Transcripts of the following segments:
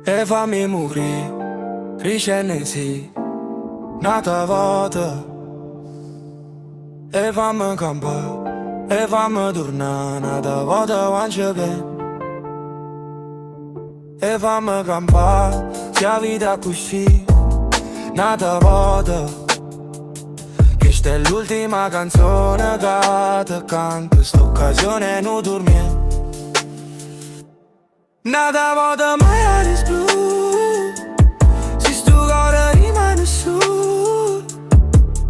e fammi murì, ricennem sì, Nata Vota, e famm campà, e famm turnà, Nata Vota quando ben, e famm campà, sia vita accussì, Nata Vota, che sta è l'ultima canzone che ti canto, st'occasione non turmient. Nata Vota mai a esplode, si sto cuore rimane su.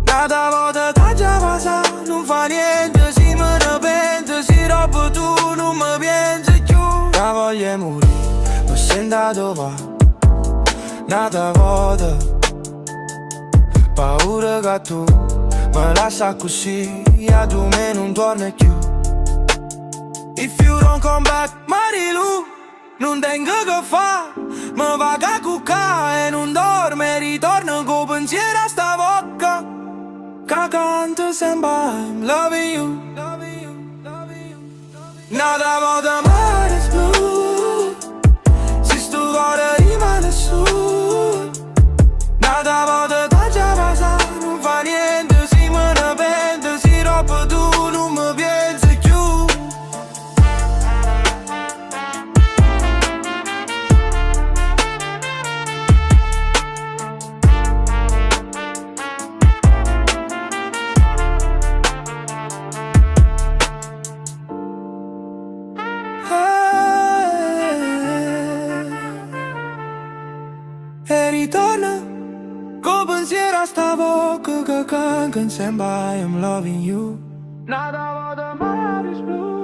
Nata Vota t'ha già vasà, non fa niente, si me ne pente, si roba tu non mi pienzi più. La voglia murì, mi sento va, Nata Vota, paura che tu mi lascia così, a tu me non torni più. If you don't come back, Marilu, non tengo che fa, mi va a cuccare e non dorme, ritorno con pensiero a sta bocca che canta sempre I'm loving you. Nata Vota mare blu, se sto cuore rimane su. Nata Vota t'ha già passato, non fa niente, si me ne pente, si roba tu non mi pienzi più. E ritorna con pensiero a sta bocca che canta sempre I'm loving you. Nata Vota mare blu.